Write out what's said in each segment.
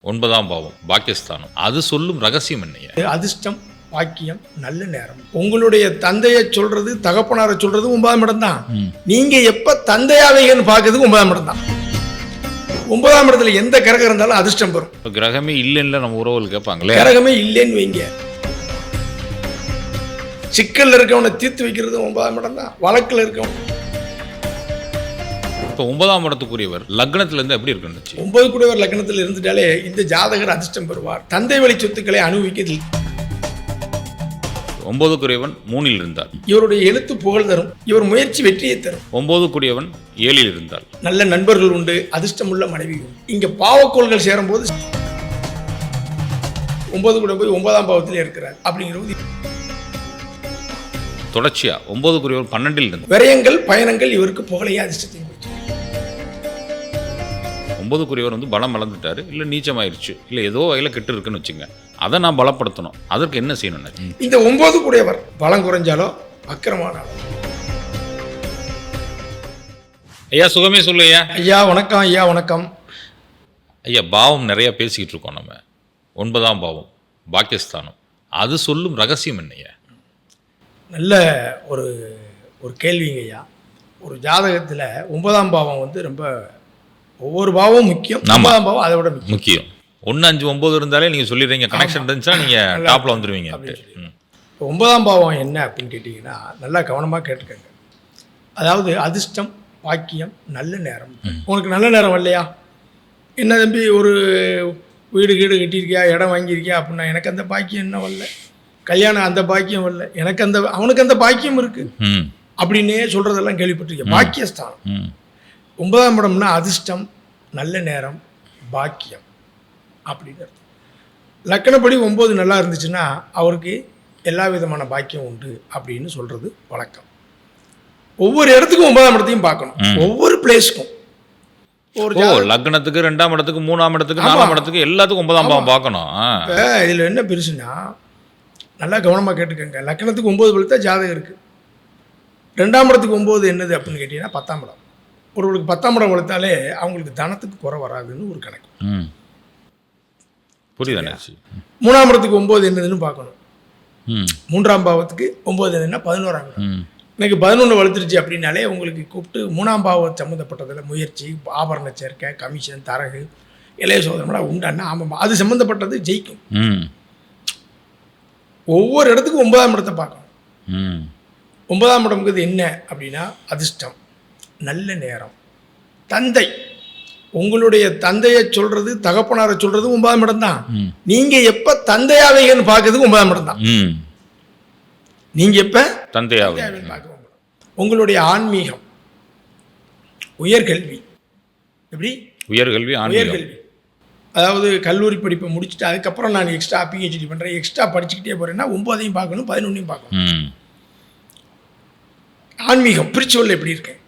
9ஆம் பாவம் பாக்கியஸ்தானம். அது சொல்லும் ரகசியம் என்னையா? அதிர்ஷ்டம், பாக்கியம், நல்ல நேரம். உங்களுடைய தந்தையை சொல்றது, தகப்பனாரை சொல்றது 9ஆம் இடம் தான். நீங்க எப்ப தந்தையாவீங்கன்னு பார்க்கறதுக்கு 9ஆம் இடம் தான். 9ஆம் இடத்துல எந்த கிரகம் இருந்தாலும் அதிர்ஷ்டம் வரும். கிரகமே இல்லைன்னு நம்ம உறவுகள் கேட்பாங்களே. கிரகமே இல்லைன்னு வைங்க, சிக்கல்ல இருக்கவனை தீர்த்து வைக்கிறது 9ஆம் இடம் தான். வழக்குல இருக்கவன். இப்போ 9ஆம் இடத்துக்குரியவர் லக்னத்துல இருந்து எப்படி இருக்குன்னு 9 கூடியவர் லக்னத்தில் இருந்துட்டாலே இந்த ஜாதகர் அதிர்ஷ்டம் பெறுவார். தந்தை வழி சொத்துக்களை அனுபவிக்கிறது. 9க்குரியவன் 3இல் இருந்தார், இவருடைய எழுத்து புகழ் தரும். இவர் முயற்சி வெற்றியை தரும். 9க்குரியவன் 7இல் இருந்தார், நல்ல நண்பர்கள் உண்டு, அதிர்ஷ்டம் உள்ள மனைவி உண்டு. இங்க பாவக்கோள்கள் சேரும் போது 9 கூட போய் 9ஆம் பாவத்திலே இருக்கிறார். அப்படிங்கிறது தொடர்ச்சியா 9க்குரியவர் 12இல் இருந்தார். விரயங்கள் பயணங்கள் இவருக்கு புகழையே அதிர்ஷ்டத்தையும் கொடுத்து. 9க்குரியவர் வந்து பலம் வளர்ந்துட்டாரு, இல்லை நீச்சமாயிருச்சு, இல்லை ஏதோ வகையில் கெட்டு இருக்குன்னு வச்சுங்க. அதை நான் பலப்படுத்தணும். அதற்கு என்ன செய்யணும்? இந்த 9 கூடியவர் பலம் குறைஞ்சாலோ அக்கிரமானாலோ. ஐயா சுகமே சொல்லு ஐயா. ஐயா வணக்கம். ஐயா வணக்கம். ஐயா பாவம் நிறைய பேசிக்கிட்டு இருக்கோம் நம்ம. 9ஆம் பாவம் பாக்கியஸ்தானம், அது சொல்லும் ரகசியம் என்னையா? நல்ல ஒரு கேள்விங்க ஐயா. ஒரு ஜாதகத்தில் 9ஆம் பாவம் வந்து ரொம்ப, ஒவ்வொரு பாவமும் முக்கியம். 9ஆம் பாவம் அதை விட முக்கியம். 1, 5, 9 இருந்தாலே நீங்கள் சொல்லிடுறீங்க, கனெக்ஷன் இருந்துச்சுன்னா நீங்கள் டாப்பில் வந்துடுவீங்க. இப்போ 9ஆம் பாவம் என்ன அப்படின்னு கேட்டிங்கன்னா நல்லா கவனமாக கேட்டுக்கங்க. அதாவது அதிர்ஷ்டம், பாக்கியம், நல்ல நேரம். உனக்கு நல்ல நேரம் வரலையா? என்ன தம்பி, ஒரு வீடு கட்டியிருக்கியா, இடம் வாங்கியிருக்கியா அப்படின்னா, எனக்கு அந்த பாக்கியம் என்ன வரல, கல்யாணம் அந்த பாக்கியம் வரல, எனக்கு அவனுக்கு அந்த பாக்கியம் இருக்கு அப்படின்னே சொல்றதெல்லாம் கேள்விப்பட்டிருக்கேன். பாக்கியஸ்தானம் 9ஆம் இடம்னா அதிர்ஷ்டம், நல்ல நேரம், பாக்கியம் அப்படின்னு. லக்கணப்படி 9 நல்லா இருந்துச்சுன்னா அவருக்கு எல்லா விதமான பாக்கியம் உண்டு அப்படின்னு சொல்றது வழக்கம். ஒவ்வொரு இடத்துக்கும் 9ஆம் இடத்தையும் பார்க்கணும். ஒவ்வொரு பிளேஸ்க்கும் லக்னத்துக்கு 2ஆம் இடத்துக்கு 3ஆம் இடத்துக்கு 4ஆம் இடத்துக்கு எல்லாத்துக்கும் 9ஆம் பாவம் பார்க்கணும். இதில் என்ன பெருசுன்னா நல்லா கவனமாக கேட்டுக்கோங்க. லக்னத்துக்கு 9 வலுத்தா ஜாதகம் இருக்குது. 2ஆம் இடத்துக்கு 9 என்னது அப்படின்னு கேட்டிங்கன்னா 10ஆம் இடம். ஒருவருக்கு 10ஆம் இடம் வளர்த்தாலே அவங்களுக்கு தனத்துக்கு குறை வராதுன்னு ஒரு கணக்கு. புரியுது. 3ஆம் இடத்துக்கு 9 என்னதுன்னு பார்க்கணும். 3ஆம் பாவத்துக்கு 9 என்னன்னா 11ஆம் இடம். எனக்கு 11 வளர்த்துருச்சு அப்படின்னாலே உங்களுக்கு கூப்பிட்டு 3ஆம் பாவம் சம்மந்தப்பட்டதில் முயற்சி, ஆபரண சேர்க்கை, கமிஷன், தரகு, இளைய சோதனைலாம் உண்டான்னா ஆமாம் அது சம்மந்தப்பட்டது ஜெயிக்கும். ஒவ்வொரு இடத்துக்கும் 9ஆம் இடத்தை பார்க்கணும். 9ஆம் இடம்ங்கிறது என்ன அப்படின்னா அதிர்ஷ்டம், நல்ல நேரம், தந்தை. உங்களுடைய தந்தையை சொல்றது, தகப்பனாரை சொல்றது 9ஆம் இடம் தான். நீங்க எப்ப தந்தையாவீங்கன்னு பார்க்கறதுக்கு 9ஆம் இடம் தான். நீங்க எப்ப தந்தையாவீங்கன்னு பார்க்க. உங்களுடைய ஆன்மீகம், உயர்கல்வி. எப்படி உயர்கல்வி? அதாவது கல்லூரி படிப்பை முடிச்சுட்டு அதுக்கப்புறம் நான் எக்ஸ்ட்ரா பிஹெச்டி பண்ணுறேன், எக்ஸ்ட்ரா படிச்சுக்கிட்டே போகிறேன்னா 9ஐயும் பார்க்கணும், 11ஐயும் பார்க்கணும். ஆன்மீகம் பிரிச்சுவல் எப்படி இருக்கேன்,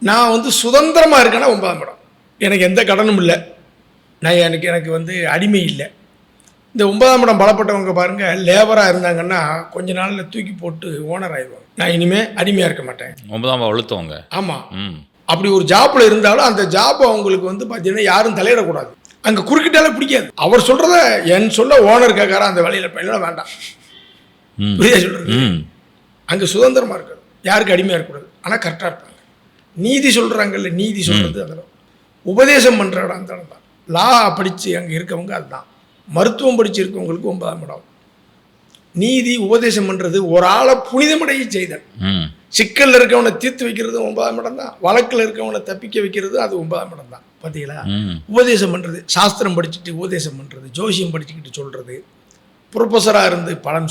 நான் வந்து சுதந்திரமாக இருக்கேன்னா 9ஆம் இடம். எனக்கு எந்த கடனும் இல்லை, நான் எனக்கு வந்து அடிமை இல்லை. இந்த 9ஆம் இடம் பலப்பட்டவங்க பாருங்கள், லேபராக இருந்தாங்கன்னா கொஞ்ச நாளில் தூக்கி போட்டு ஓனர் ஆயிடுவாங்க. நான் இனிமேல் அடிமையாக இருக்க மாட்டேன். 9ஆம் அழுத்தவங்க. ஆமாம். அப்படி ஒரு ஜாப்பில் இருந்தாலும் அந்த ஜாப் அவங்களுக்கு வந்து பார்த்தீங்கன்னா யாரும் தலையிடக்கூடாது. அங்கே குறுக்கிட்டாலே பிடிக்காது. அவர் சொல்கிறத என் சொல்ல ஓனர் கேட்காரா அந்த வேலையில் பயில வேண்டாம். புரியா சொல்கிறது? அங்கே சுதந்திரமாக இருக்காது, யாருக்கு அடிமையாக இருக்கக்கூடாது, ஆனால் கரெக்டாக இருப்பாங்க. நீதி சொல்கிறாங்கல்ல, நீதி சொல்கிறது அதெல்லாம் உபதேசம் பண்ணுற இடம் அந்த இடம் தான். லா படித்து அங்கே இருக்கவங்க அதுதான். மருத்துவம் படித்து இருக்கவங்களுக்கு 9ஆம் இடம். நீதி உபதேசம் பண்ணுறது, ஒரு ஆளை புனிதமடைய செய்தல், சிக்கல்ல இருக்கவனை தீர்த்து வைக்கிறது 9ஆம் இடம் தான். வழக்கில் இருக்கவனை தப்பிக்க வைக்கிறது அது 9ஆம் இடம் தான். பார்த்தீங்களா? உபதேசம் பண்ணுறது, சாஸ்திரம் படிச்சுட்டு உபதேசம் பண்ணுறது, ஜோசியம் படிச்சுக்கிட்டு சொல்கிறது, ப்ரொஃபஸராக இருந்து பலன்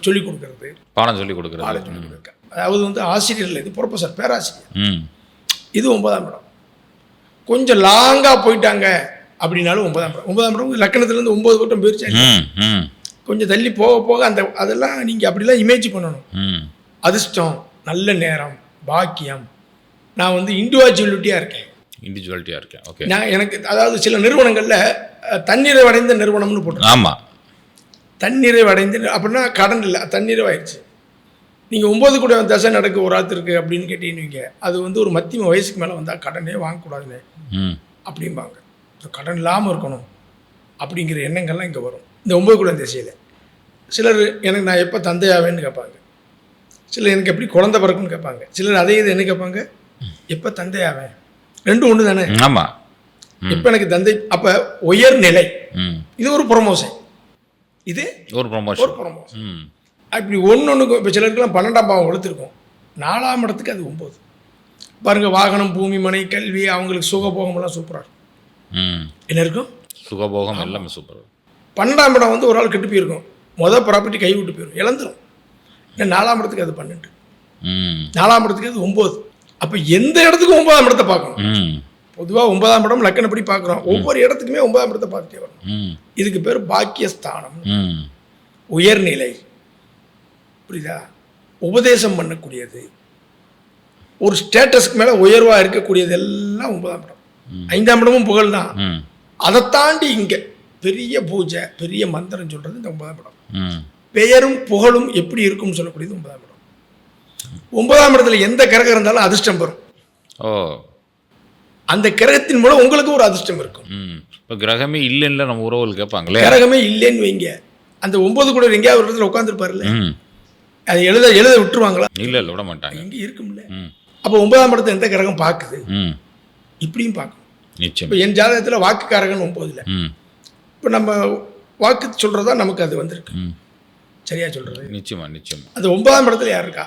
சொல்லிக் கொடுக்கறது, பாடம் சொல்லிக் கொடுக்குறது. அதாவது வந்து ஆசிரியர்கள், இது ப்ரொஃபஸர், பேராசிரியர், இது 9ஆம் இடம். கொஞ்சம் லாங்காக போயிட்டாங்க அப்படின்னாலும் 9ஆம் இடம். 9ஆம் இடம் லக்கணத்துலேருந்து 9 கூட்டம் போயிடுச்சு. கொஞ்சம் தள்ளி போக போக அதெல்லாம் நீங்கள் அப்படிலாம் இமேஜ் பண்ணணும். அதிர்ஷ்டம், நல்ல நேரம், பாக்கியம். நான் வந்து இண்டிவிஜுவலிட்டியாக இருக்கேன். ஓகே. நான் எனக்கு அதாவது சில நிறுவனங்களில் தன்னிறைவு அடைந்த நிறுவனம்னு போட்டுருக்கேன். ஆமாம், தன்னிறைவு அடைந்து அப்படின்னா கடன் இல்லை, தன்னிறைவாயிடுச்சு. நீங்கள் 9 கூட தசை நடக்க ஒரு ஆத்திருக்கு அப்படின்னு கேட்டீங்க, அது வந்து ஒரு மத்தியம வயசுக்கு மேலே வந்தால் கடனே வாங்கக்கூடாதுன்னு அப்படிம்பாங்க. கடன் இல்லாமல் இருக்கணும் அப்படிங்கிற எண்ணங்கள்லாம் இங்கே வரும் இந்த 9 குடம் திசையில். சிலர் எனக்கு நான் எப்போ தந்தையாவேன்னு கேட்பாங்க, சிலர் எனக்கு எப்படி குழந்தை பிறக்குன்னு கேட்பாங்க, சிலர் அதே இது என்ன கேட்பாங்க, எப்போ தந்தையாவேன். ரெண்டும் ஒன்று தானே. ஆமாம். எப்போ எனக்கு தந்தை, அப்போ உயர்நிலை, இது ஒரு ப்ரொமோஷன், இது ஒரு ப்ரொமோஷன். அப்படி ஒன்று இப்போ சிலருக்குலாம் 12ஆம் பாவம் வளர்த்துருக்கோம், 4ஆம் இடத்துக்கு அது 9. பாருங்கள், வாகனம், பூமி, மனை, கல்வி, அவங்களுக்கு சுகபோகமெல்லாம் சூப்பராக இருக்கும். என்ன இருக்கும்? சுகபோகம் எல்லாமே சூப்பர். 12ஆம் இடம் வந்து ஒரு ஆள் கெட்டு போயிருக்கும், மொதல் ப்ராப்பர்ட்டி கை விட்டு போயிடும், இழந்துடும். ஏன்னா 4ஆம் இடத்துக்கு அது 12, 4ஆம் இடத்துக்கு அது 9. அப்போ எந்த இடத்துக்கும் 9ஆம் இடத்தை பார்க்கணும். பொதுவாக 9ஆம் இடம் லக்கணப்படி பார்க்குறோம், ஒவ்வொரு இடத்துக்குமே 9ஆம் இடத்தை பார்த்துட்டே வரணும். இதுக்கு பேர் பாக்கியஸ்தானம், உயர்நிலை. புரியுதா? உபதேசம் பண்ணக்கூடியது, ஒரு ஸ்டேட்டஸ்க்கு மேலே உயர்வாக இருக்கக்கூடியது எல்லாம் 9ஆம் இடம். 5ஆம் இடமும் புகழ் தான். அதை தாண்டி இங்கே பெரிய பூஜை, பெரிய மந்திரம் சொல்கிறது இந்த 9ஆம் இடம். பெயரும் புகழும் எப்படி இருக்கும்னு சொல்லக்கூடியது 9ஆம் இடம். 9ஆம் இடத்துல எந்த கிரகம் இருந்தாலும் அதிர்ஷ்டம் வரும். அந்த கிரகத்தின் மூலம் உங்களுக்கு ஒரு அதிர்ஷ்டம் இருக்கும். இப்போ கிரகமே இல்லைன்னு நம்ம உறவுகள் கேட்பாங்களே, கிரகமே இல்லைன்னு வைங்க, அந்த 9 கூட எங்கேயாவது ஒரு இடத்துல உட்காந்துருப்பாருல்ல, அதை எழுத விட்டுருவாங்களா? இல்லை, விட மாட்டாங்க, இங்கே இருக்கும்ல. அப்போ 9ஆம் இடத்தை எந்த கிரகம் பார்க்குது, இப்படியும் பார்க்கணும். இப்போ என் ஜாதகத்தில் வாக்குக்காரகன் 9ல், இப்போ நம்ம வாக்கு சொல்கிறதா நமக்கு அது வந்திருக்கு, சரியா சொல்கிறது? நிச்சயமா நிச்சயமா. அந்த 9ஆம் இடத்துல யார் இருக்கா?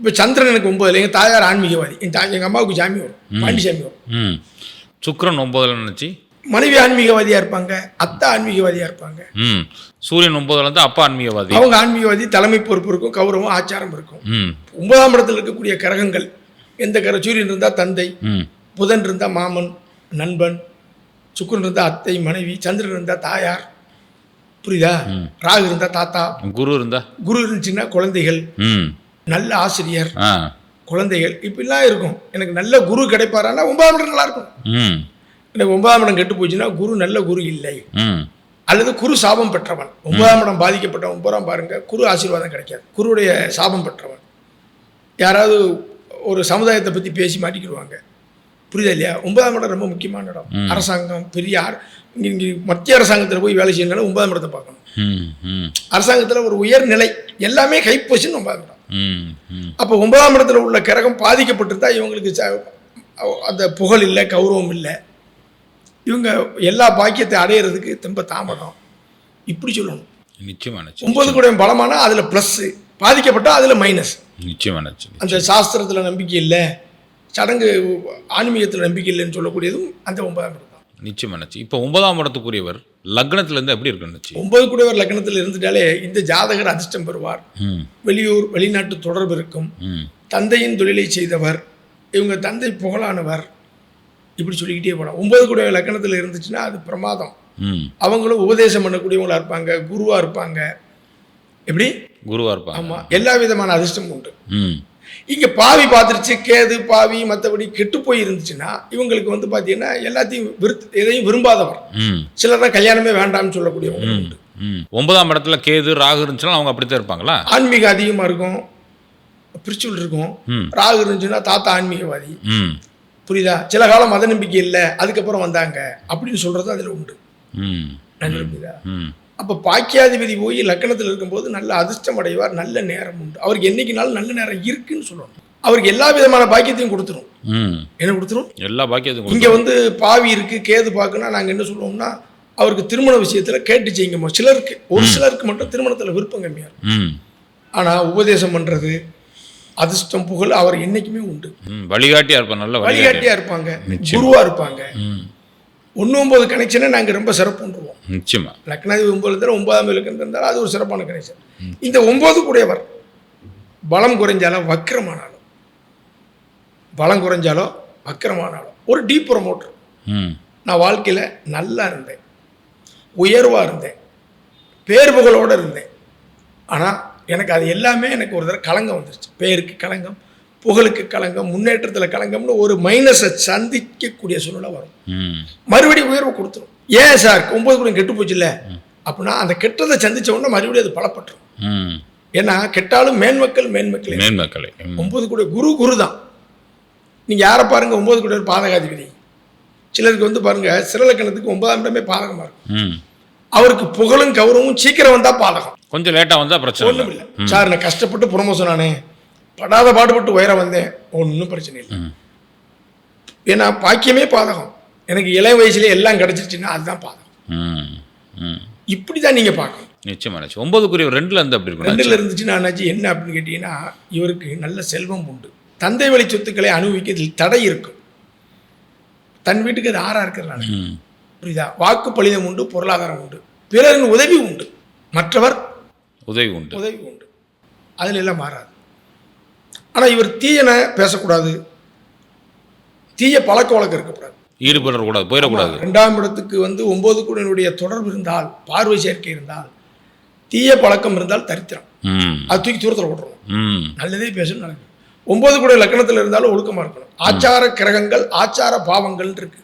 இப்போ சந்திரன் எனக்கு 9ல், எங்கள் தாயார் ஆன்மீகவாதி, எங்கள் அம்மாவுக்கு சாமி வரும், பாண்டி சாமி வரும். சுக்கிரன் 9ல் நினச்சி மனைவி ஆன்மீகவாதியாக இருப்பாங்க, அத்தை ஆன்மீகவாதியாக இருப்பாங்க. சூரியன் 9ல் வந்து அப்பா ஆன்மீகவாதி, அவங்க ஆன்மீகவாதி, தலைமை பொறுப்பு இருக்கும், கௌரவம், ஆச்சாரம் இருக்கும். 9ஆம் இடத்துல இருக்கக்கூடிய கிரகங்கள் எந்த கிரகம்? சூரியன் இருந்தால் தந்தை, புதன் இருந்தால் மாமன் நண்பன், சுக்கிரன் இருந்தால் அத்தை மனைவி, சந்திரன் இருந்தால் தாயார், புரியுதா? ராகு இருந்தால் தாத்தா, குரு இருந்துச்சுன்னா குழந்தைகள், நல்ல ஆசிரியர், குழந்தைகள், இப்படிலாம் இருக்கும். எனக்கு நல்ல குரு கிடைப்பாரான்னா 9ஆம் இடம் நல்லா இருக்கும். எனக்கு 9ஆம் இடம் கெட்டு போச்சுன்னா குரு நல்ல குரு இல்லை, அல்லது குரு சாபம் பெற்றவன். 9ஆம் இடம் பாதிக்கப்பட்டவன் போகிறான் பாருங்க, குரு ஆசீர்வாதம் கிடைக்காது, குருடைய சாபம் பெற்றவன். யாராவது ஒரு சமுதாயத்தை பற்றி பேசி மாட்டிக்கிடுவாங்க, புரியுதா இல்லையா? 9ஆம் இடம் ரொம்ப முக்கியமான இடம். அரசாங்கம், பெரிய இங்கே மத்திய அரசாங்கத்தில் போய் வேலை செய்யணும்னாலும் 9ஆம் இடத்தை பார்க்கணும். அரசாங்கத்தில் ஒரு உயர்நிலை எல்லாமே கைப்பொசிஷன் 9ஆம் இடம். அப்போ 9ஆம் இடத்துல உள்ள கிரகம் பாதிக்கப்பட்டிருந்தா இவங்களுக்கு அந்த புகழ் இல்லை, கௌரவம் இல்லை, இவங்க எல்லா பாக்கியத்தை அடையிறதுக்கு ரொம்ப தாமதம், இப்படி சொல்லணும். நிச்சயமான 9 கூட பலமானா அதில் ப்ளஸ்ஸு, பாதிக்கப்பட்டால் அதில் மைனஸ். நிச்சயமான அந்த சாஸ்திரத்தில் நம்பிக்கை இல்லை, சடங்கு ஆன்மீகத்தில் நம்பிக்கை இல்லைன்னு சொல்லக்கூடியதும் அந்த 9ஆம் இடம் தான். நிச்சயமான. இப்போ 9ஆம் இடத்துக்குரியவர் லக்னத்திலேருந்து எப்படி இருக்குன்னு? 9 கூடியவர் லக்னத்தில் இருந்துட்டாலே இந்த ஜாதகர் அதிர்ஷ்டம் பெறுவார், வெளியூர் வெளிநாட்டு தொடர்பு இருக்கும், தந்தையின் தொழிலை செய்தவர், இவங்க தந்தை புகழானவர், இப்படி சொல்லிக்கிட்டே போகலாம். 9 கூடிய லக்னத்தில் இருந்துச்சுன்னா அது பிரமாதம். அவங்களும் உபதேசம் பண்ணக்கூடியவங்களா இருப்பாங்க, குருவாக இருப்பாங்க. எப்படி? குருவாக இருப்பாங்க. ஆமாம், எல்லா விதமான அதிர்ஷ்டமும் உண்டு. இங்கே பாவி பார்த்துருச்சு, கேது பாவி மற்றபடி கெட்டு போய் இருந்துச்சுன்னா இவங்களுக்கு வந்து பார்த்தீங்கன்னா எல்லாத்தையும் எதையும் விரும்பாதவர். சிலர் தான் கல்யாணமே வேண்டாம்னு சொல்லக்கூடியவங்க உண்டு. 9ஆம் இடத்துல கேது ராகு இருந்துச்சுன்னா அவங்க அப்படித்தான் இருப்பாங்களா? ஆன்மீகம் அதிகமாக இருக்கும், பிரிச்சுவல் இருக்கும். ராகு இருந்துச்சுன்னா தாத்தா ஆன்மீகவாதி, புரியுதா? சில காலம் மத நம்பிக்கை இல்லை, அதுக்கப்புறம் வந்தாங்க அப்படின்னு சொல்றது அதில் உண்டு. புரியுதா? அப்போ பாக்கியாதிபதி போய் லக்கணத்தில் இருக்கும்போது நல்ல அதிர்ஷ்டம் அடைவார், நல்ல நேரம் உண்டு. அவருக்கு என்னைக்குனாலும் நல்ல நேரம் இருக்குன்னு சொல்லணும். அவருக்கு எல்லா விதமான பாக்கியத்தையும் கொடுத்துரும். என்ன கொடுத்துரும்? எல்லா பாக்கியத்தையும். இங்கே வந்து பாவி இருக்கு, கேது பார்க்குன்னா நாங்கள் என்ன சொல்லுவோம்னா அவருக்கு திருமண விஷயத்தில் கேட்டு செய்யுங்கம்மா. சிலருக்கு, ஒரு சிலருக்கு மட்டும் திருமணத்தில் விருப்பம் கம்மியாக இருக்கும். ஆனால் உபதேசம் பண்ணுறது, அதிர்ஷ்டம் புகழ் அவர் என்னைக்குமே உண்டு. வழிகாட்டியாக இருப்பாங்க, நல்ல வழிகாட்டியாக இருப்பாங்க, குருவாக இருப்பாங்க. 1-9 கனெக்ஷனை நாங்கள் ரொம்ப சிறப்புன்றுவோம். நிச்சயமா லக்னாதிபதி 9 9ஆம் இலக்கம் இருந்தாலும் அது ஒரு சிறப்பான கனெக்ஷன். இந்த 9 கூடியவர் பலம் குறைஞ்சாலும் வக்கிரமானாலும், பலம் குறைஞ்சாலும் வக்கிரமானாலும் ஒரு டீப் ப்ரொமோட்டர். நான் வாழ்க்கையில் நல்லா இருந்தேன், உயர்வாக இருந்தேன், பேர் புகழோடு இருந்தேன். ஆனால் எனக்கு அது எல்லாமே எனக்கு ஒரு தடவை களங்கம் வந்துருச்சு. பேருக்கு களங்கம், புகழுக்கு களங்கம், முன்னேற்றத்தில் களங்கம்னு ஒரு மைனஸை சந்திக்கக்கூடிய சூழ்நிலை வரும். மறுபடியும் உயர்வை கொடுத்துரும். ஏன் சார் 9 கூட கெட்டு போச்சு இல்லை அப்படின்னா அந்த கெட்டதை சந்திச்ச உடனே மறுபடியும் அது பலப்பட்டுரும். ஏன்னா கெட்டாலும் மேன்மக்கள் 9 கூட குரு தான். நீங்கள் யாரை பாருங்க, 9 கூட பாதகாதிபதி சிலருக்கு வந்து பாருங்க சிறலக்கணத்துக்கு 9ஆம் இடமே பாதகமாக இருக்கும். ம். அவருக்கு புகழும் கௌரவமும் சீக்கிரம் வந்தால் பாதகம். கொஞ்சம் லேட்டாக வந்தால் பிரச்சனை ஒன்றும் இல்லை. சார் நான் கஷ்டப்பட்டு ப்ரொமோஷன் ஆனே, படாத பாடுபட்டு உயர வந்தேன், ஒன்றும் பிரச்சனை இல்லை. ஏன்னா பாக்கியமே பாதகம். எனக்கு இளைய வயசுலேயே எல்லாம் கிடச்சிருச்சுன்னா அதுதான் பாதகம். ம். ம். இப்படி தான் நீங்கள் பார்க்கணும். நிச்சயமா நிச்சயம். 9 2 இருந்து அப்படி இருக்கும். 2 இருந்துச்சுன்னா என்னாச்சு என்ன அப்படின்னு கேட்டிங்கன்னா, இவருக்கு நல்ல செல்வம் உண்டு. தந்தை வழி சொத்துக்களை அனுபவிக்கிறதில் தடை இருக்கும். தன் வீட்டுக்கு அது 6ஆக இருக்கிறனால. புரியுதா? வாக்கு பலிதம் உண்டு, பொருளாதாரம் உண்டு, பிறரின் உதவி உண்டு, மற்றவர் உதவி உண்டு. அதில் எல்லாம் மாறாது. ஆனால் இவர் தீயன பேசக்கூடாது, தீய பழக்க வழக்கம் இருக்கக்கூடாது, ஈடுபடக்கூடாது, போயிடக்கூடாது. 2ஆம் இடத்துக்கு வந்து 9 கூடனுடைய தொடர்பு இருந்தால், பார்வை சேர்க்கை இருந்தால், தீய பழக்கம் இருந்தால் தரித்திரம். அது தூக்கி தூரத்தில் விட்டுறணும். நல்லதே பேசணும், நடக்கும். 9 கூட லக்கணத்தில் இருந்தாலும் ஒழுக்கமாக இருக்கணும். ஆச்சார கிரகங்கள் ஆச்சார பாவங்கள் இருக்கு.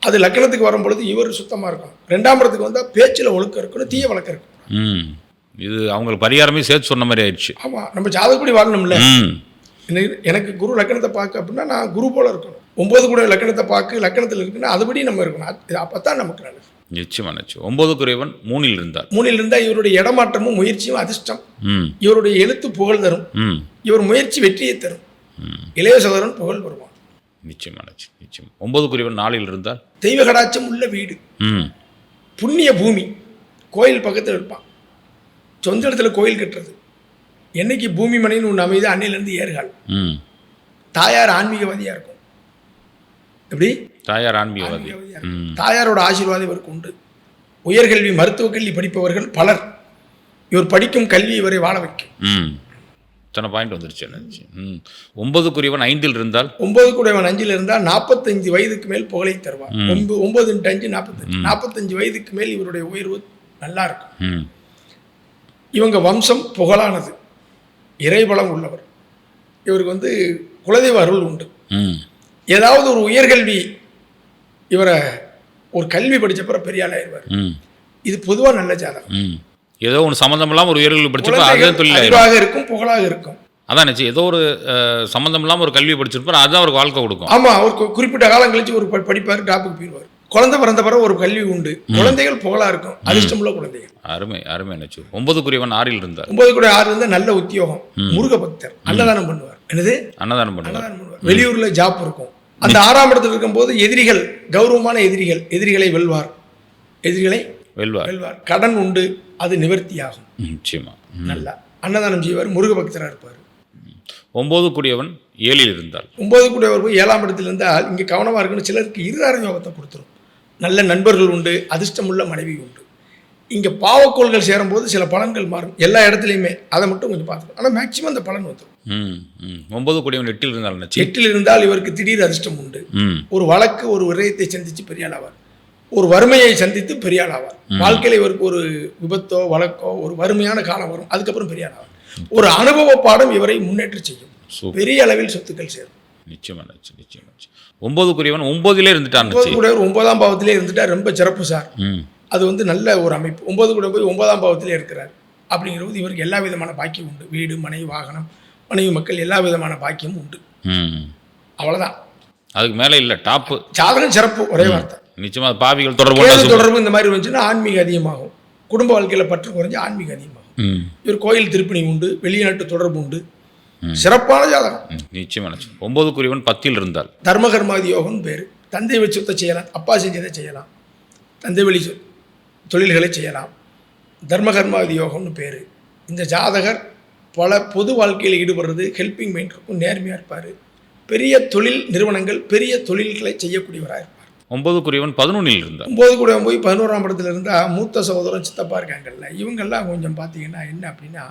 அது லக்கணத்துக்கு வரும்பொழுது இவர் சுத்தமாக இருக்கணும். 2ஆம் இடத்துக்கு வந்தால் பேச்சில் ஒழுக்கம் இருக்கணும், தீய வழக்கம் இருக்கணும். இது அவங்களுக்கு பரிகாரமே சேர்த்து சொன்ன மாதிரி ஆயிடுச்சு. ஆமாம், நம்ம ஜாதகப்படி வாழணும்ல. எனக்கு குரு லக்கணத்தை பார்க்க அப்படின்னா நான் குரு போல இருக்கணும். 9 கூட லக்கணத்தை பார்க்க லக்கணத்தில் இருக்குன்னா அதுபடி நம்ம இருக்கணும். அப்போ தான் நமக்கு நல்லது. நிச்சயமா நிச்சயம். 9 குறைவன் 3 இருந்தார். 3 இருந்தால் இவருடைய இடமாற்றமும் முயற்சியும் அதிர்ஷ்டம். இவருடைய எழுத்து புகழ் தரும். இவர் முயற்சி வெற்றியை தரும். இளைய சகோதரன் புகழ் பெறுவான். நிச்சயமா நிச்சயம் நிச்சயம். 9 குறைவன் 4 இருந்தால் தெய்வ கடாட்சம் உள்ள வீடு, புண்ணிய பூமி, கோயில் பக்கத்தில் இருப்பான். சொந்த இடத்துல கோயில் கட்டுறது. என்னைக்கு பூமி மனைன்னு ஒன்று அமைது அன்னையிலேருந்து ஏறுகால். தாயார் ஆன்மீகவாதியாக இருக்கும். எப்படி? தாயார் ஆன்மீகவாதி. தாயாரோட ஆசீர்வாதம் இவருக்கு உண்டு. உயர்கல்வி மருத்துவக் கல்வி படிப்பவர்கள் பலர். இவர் படிக்கும் கல்வி இவரை வாழ வைக்கும். இத்தனை பாயிண்ட் வந்துருச்சு. 9 குறைவன் 5 இருந்தால் 9 குறைவன் 5 இருந்தால் 45 வயதுக்கு மேல் புகழை தருவார். 9 × 5 45. 45 வயதுக்கு மேல் இவருடைய உயர்வு நல்லா இருக்கும். இவங்க வம்சம் புகழானது, இறைபலம் உள்ளவர். இவருக்கு வந்து குலதெய்வ அருள் உண்டு. ஏதாவது ஒரு உயர்கல்வி இவரை ஒரு கல்வி படித்த பிறகு பெரிய ஆள் ஆயிடுவார். இது பொதுவாக நல்ல ஜாதகம். ஏதோ ஒன்று சம்மந்தம் இல்லாமல் ஒரு உயர்கல்வி படிச்சிருப்பா, அதே தொழிலாக இருக்கும், புகழாக இருக்கும். அதான் நினச்சி ஏதோ ஒரு சம்மந்தம் இல்லாமல் ஒரு கல்வி படிச்சிருப்பார், அதுதான் அவருக்கு வாழ்க்கை கொடுக்கும். ஆமாம், அவர் குறிப்பிட்ட காலம் கழிச்சு ஒரு படிப்பார், டாப்புக்கு போயிடுவார். குழந்தை பிறந்த பிறகு ஒரு கல்வி உண்டு, குழந்தைகள் புகழாக இருக்கும், அதிர்ஷ்டமுள்ள குழந்தைகள். அருமை அருமை நினச்சி. 9 குறைவன் 6 இருந்தார். 9 கூட 6 இருந்தால் நல்ல உத்தியோகம், முருக பக்தர், அன்னதானம் பண்ணுவார். என்னது? அன்னதானம் பண்ணுவார். வெளியூரில் ஜாப் இருக்கும். அந்த 6ஆம் இடத்துல இருக்கும்போது எதிரிகள், கௌரவமான எதிரிகளை வெல்வார். கடன் உண்டு, அது நிவர்த்தியாகும். நிச்சயமா. நல்லா அன்னதானம் செய்வார், முருக பக்தராக இருப்பார். 9 கூடியவன் 7 இருந்தால் 9 கூடியவர் போய் 7ஆம் இடத்துல இருந்தால் இங்கே கவனமாக இருக்குன்னு சிலருக்கு இருதார யோகத்தை கொடுத்துரும். நல்ல நண்பர்கள் உண்டு, அதிர்ஷ்டமுள்ள மனைவி உண்டு. இங்கே பாவக்கோள்கள் சேரும்போது சில பலன்கள் மாறும். எல்லா இடத்துலையுமே அதை மட்டும் கொஞ்சம் பார்த்துக்கணும். ஆனால் மேக்சிமம் அந்த பலன் வந்துடும். 9 கூடியவன் 8 இருந்தால் 8 இருந்தால் இவருக்கு திடீர் அதிர்ஷ்டம் உண்டு. ஒரு வழக்கு, ஒரு விரயத்தை சந்தித்து பெரிய ஆள் ஆவார். ஒரு வறுமையை சந்தித்து பெரிய ஆள் ஆவார். வாழ்க்கையில் இவருக்கு ஒரு விபத்தோ வழக்கோ ஒரு வறுமையான காலம் வரும், அதுக்கப்புறம் பெரிய ஆள் ஆவார். ஒரு அனுபவ பாடம் இவரை முன்னேற்ற செய்யும். பெரிய அளவில் சொத்துக்கள் சேரும். நிச்சயமா நிச்சயம். 9 குறைவன் 9 இருந்துட்டார். 9 கூட 9ஆம் பாவத்திலே இருந்துட்டா ரொம்ப சிறப்பு சார். அது வந்து நல்ல ஒரு அமைப்பு. 9 கூட போய் 9ஆம் பாவத்திலே இருக்கிறார் அப்படிங்கிறது இவருக்கு எல்லா விதமான பாக்கியம் உண்டு. வீடு, மனைவி, வாகனம், மனைவி, மக்கள், எல்லா விதமான பாக்கியமும் உண்டு. அவ்வளோதான், அதுக்கு மேலே இல்லை. டாப்பு ஜாதகம் சிறப்பு, ஒரே வார்த்தை. நிச்சயமாக பாவிகள் தொடர்பு இந்த மாதிரி வந்துச்சுன்னா ஆன்மீக அதிகமாகும். குடும்ப வாழ்க்கையில் பற்று குறைஞ்சு ஆன்மீக அதிகமாகும். இவர் கோயில் திருப்பணி உண்டு, வெளிநாட்டு தொடர்பு உண்டு. சிறப்பான ஜாதகம். நிச்சயமா. 9 குறைவன் 10 இருந்தால் தர்மகர்மாதி யோகம் பேர். தந்தை வழி சொத்தை செய்யலாம், அப்பா செஞ்சதை செய்யலாம், தந்தை வழி தொழில்களை செய்யலாம். தர்மகர்மாதி யோகம்னு பேர். இந்த ஜாதகர் பல பொது வாழ்க்கையில் ஈடுபடுறது, ஹெல்பிங் மைண்ட் இருக்கும், நேர்மையாக இருப்பார். பெரிய தொழில் நிறுவனங்கள், பெரிய தொழில்களை செய்யக்கூடியவராக இருப்பார். 9 குறைவன் 11 இருந்தார். 9 கூட போய் 11ஆம் இடத்துல இருந்தால் மூத்த சகோதரன் சித்தப்பா இருக்காங்கல்ல, இவங்கெல்லாம் கொஞ்சம் பார்த்தீங்கன்னா என்ன அப்படின்னா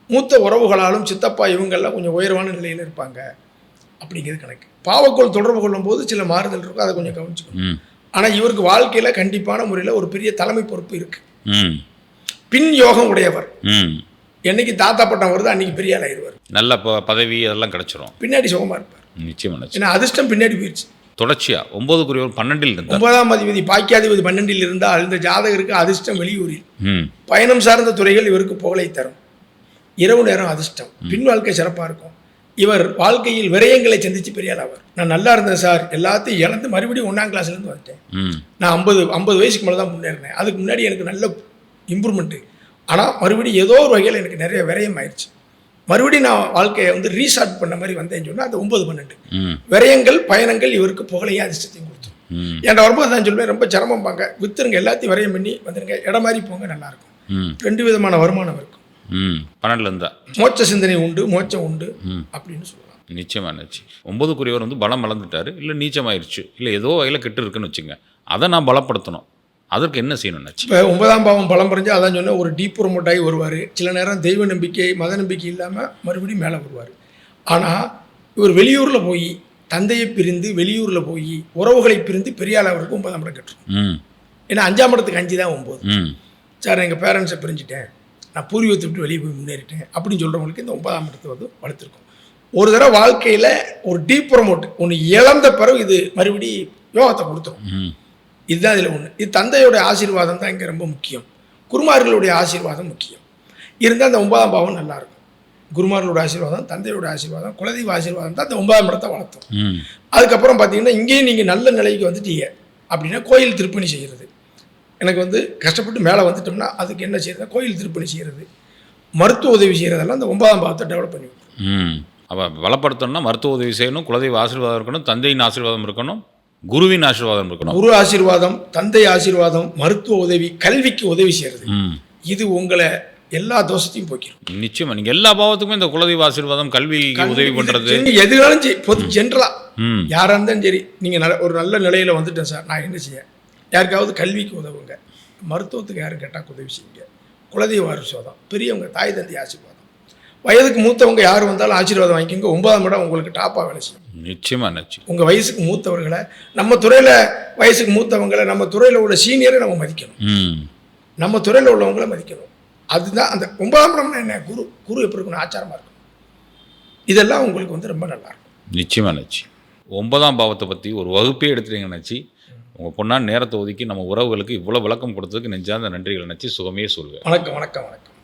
மூத்த உறவுகளாலும் சித்தப்பா இவங்கெல்லாம் கொஞ்சம் உயர்வான நிலையில் இருப்பாங்க அப்படிங்கிறது கணக்கு. பாவக்கோள் தொடர்பு கொள்ளும் போது சில மாறுதல் இருக்கும், அதை கொஞ்சம் கவனிச்சுக்கணும். ஆனால் இவருக்கு வாழ்க்கையில் கண்டிப்பான முறையில் ஒரு பெரிய தலைமை பொறுப்பு இருக்கு. பின் யோகம் உடையவர். என்னைக்கு தாத்தா பட்டம் வருது அன்னைக்கு பெரிய ஆள் ஆயிடுவார். நல்ல பதவி அதெல்லாம் கிடைச்சிரும். பின்னாடி சுகமாக இருப்பார். நிச்சயமா. ஏன்னா அதிர்ஷ்டம் பின்னாடி போயிடுச்சு. தொடர்ச்சியா 9 குறைவன் 12 இருந்தார். 9ஆம் அதிபதி பாக்கியாதிபதி 12 இருந்தால் இந்த ஜாதகருக்கு அதிர்ஷ்டம் வெளியூரில். பயணம் சார்ந்த துறைகள் இவருக்கு புகழை தரும். இரவு நேரம் அதிர்ஷ்டம். பின் வாழ்க்கை சிறப்பாக இருக்கும். இவர் வாழ்க்கையில் விரயங்களை சந்தித்து பெரிய ஆள் ஆவார். நான் நல்லா இருந்தேன் சார், எல்லாத்தையும் இழந்து மறுபடியும் 1ஆம் கிளாஸ்லேருந்து வந்துட்டேன். நான் 50 வயசுக்கு மேலே தான் முன்னேறினேன். அதுக்கு முன்னாடி எனக்கு நல்ல இம்ப்ரூவ்மெண்ட்டு. ஆனால் மறுபடியும் ஏதோ ஒரு வகையில் எனக்கு நிறைய விரயம் ஆயிடுச்சு. மறுபடியும் நான் வாழ்க்கையை வந்து ரீஸ்டார்ட் பண்ண மாதிரி வந்தேன்னு சொன்னால் அது 9-12 விரயங்கள் பயணங்கள் இவருக்கு புகழையும் அதிர்ஷ்டத்தையும் கொடுத்தோம். என்கிட்ட வரும்போது தான் சொல்லுவேன், ரொம்ப சிரமம்பாங்க, வித்துருங்க, எல்லாத்தையும் விரயம் பண்ணி வந்துருங்க, இடம் மாதிரி போங்க, நல்லாயிருக்கும். 2 விதமான வருமானம் இருக்கும். 12 இருந்தா மோட்ச சிந்தனை உண்டு, மோட்சம் உண்டு அப்படின்னு சொல்லலாம். நிச்சயமா நினச்சி 9க்குரியவர் வந்து பலம் வளர்ந்துட்டாரு, இல்லை நீச்சமாயிருச்சு, இல்லை ஏதோ வகையில் கெட்டு இருக்குன்னு வச்சுங்க, அதை நான் பலப்படுத்தணும். அதற்கு என்ன செய்யணும் நினச்சி? இப்போ 9ஆம் பாவம் பலம் பறிஞ்சு அதான் சொன்னால் ஒரு டீப் ப்ரொமோட் ஆகி வருவார். சில நேரம் தெய்வ நம்பிக்கை மத நம்பிக்கை இல்லாமல் மறுபடியும் மேலே வருவார். ஆனால் இவர் வெளியூரில் போய் தந்தையை பிரிந்து வெளியூரில் போய் உறவுகளை பிரிந்து பெரிய ஆளவருக்கு 9ஆம் இடம் கட்டுரும். ஏன்னா 5ஆம் இடத்துக்கு 5 தான் 9. சார் எங்கள் பேரண்ட்ஸை பிரிஞ்சுட்டேன், நான் பூர்வீகத்தை விட்டு வெளியே போய் முன்னேறிட்டேன் அப்படின்னு சொல்கிறவங்களுக்கு இந்த 9ஆம் இடத்தை வந்து வளர்த்துருக்கும். ஒரு தடவை வாழ்க்கையில் ஒரு டீப் ப்ரொமோட் ஒன்று இழந்த பிறகு இது மறுபடியும் யோகத்தை கொடுத்துரும். இதுதான் இதில் ஒன்று. இது தந்தையோடைய ஆசீர்வாதம் தான் இங்கே ரொம்ப முக்கியம். குருமார்களுடைய ஆசீர்வாதம் முக்கியம். இருந்தால் அந்த 9ஆம் பாவம் நல்லாயிருக்கும். குருமார்களோட ஆசீர்வாதம், தந்தையோட ஆசீர்வாதம், குலதெய்வ ஆசீர்வாதம் தான் அந்த 9ஆம் இடத்தை வளர்த்தும். அதுக்கப்புறம் பார்த்தீங்கன்னா இங்கேயும் நீங்கள் நல்ல நிலைக்கு வந்துட்டீங்க அப்படின்னா கோயில் திருப்பணி செய்கிறது. எனக்கு வந்து கஷ்டப்பட்டு மேலே வந்துட்டோம்னா அதுக்கு என்ன செய்யறது? கோயில் திருப்பணி செய்கிறது, மருத்துவ உதவி செய்கிறதெல்லாம் அந்த 9ஆம் பாவத்தை டெவலப் பண்ணி விட்டுரும். அப்போ பலப்படுத்தணும்னா மருத்துவ உதவி செய்யணும், குலதெய்வ ஆசீர்வாதம் இருக்கணும், தந்தையின் ஆசீர்வாதம் இருக்கணும், குருவின் ஆசீர்வாதம் இருக்கணும். குரு ஆசீர்வாதம், தந்தை ஆசீர்வாதம், மருத்துவ உதவி, கல்விக்கு உதவி செய்கிறது. இது உங்களை எல்லா தோஷத்தையும் போக்கிடும். நிச்சயமா நீங்க எல்லா பாவத்துக்குமே இந்த குலதெய்வ ஆசீர்வாதம், கல்விக்கு உதவி பண்றது, எதுனாலும் பொது ஜென்ரலா யாரா இருந்தாலும் சரி, நீங்க ஒரு நல்ல நிலையில வந்துட்டேன் சார், நான் என்ன செய்ய? யாருக்காவது கல்விக்கு உதவுங்க, மருத்துவத்துக்கு யாரும் கேட்டால் உதவி செய்யுங்க, குலதெய்வ ஆசீர்வாதம், பெரியவங்க தாய் தந்தை ஆசீர்வாதம், வயதுக்கு மூத்தவங்க யார் வந்தாலும் ஆசீர்வாதம் வாங்கிக்கோங்க. 9ஆம் இடம் உங்களுக்கு டாப்பாக வேலை செய்யும். நிச்சயமா நிச்சயம். உங்கள் வயசுக்கு மூத்தவர்களை, நம்ம துறையில் வயசுக்கு மூத்தவங்களை, நம்ம துறையில் உள்ள சீனியரை நம்ம மதிக்கணும், நம்ம துறையில் உள்ளவங்களை மதிக்கணும். அதுதான் அந்த 9ஆம் இடம்னா என்ன? குரு எப்படி இருக்கணும்? ஆச்சாரமாக இருக்கணும். இதெல்லாம் உங்களுக்கு வந்து ரொம்ப நல்லாயிருக்கும். நிச்சயமா நிச்சயம். 9ஆம் பாவத்தை பற்றி ஒரு வகுப்பே எடுத்துட்டீங்க நினச்சி, உங்கள் பொண்ணான நேரத்தை ஒதுக்கி நம்ம உறவுகளுக்கு இவ்வளோ விளக்கம் கொடுத்ததுக்கு நெஞ்சார்ந்த நன்றிகள் நினச்சி சுகமே சொல்வேன். வணக்கம் வணக்கம் வணக்கம்.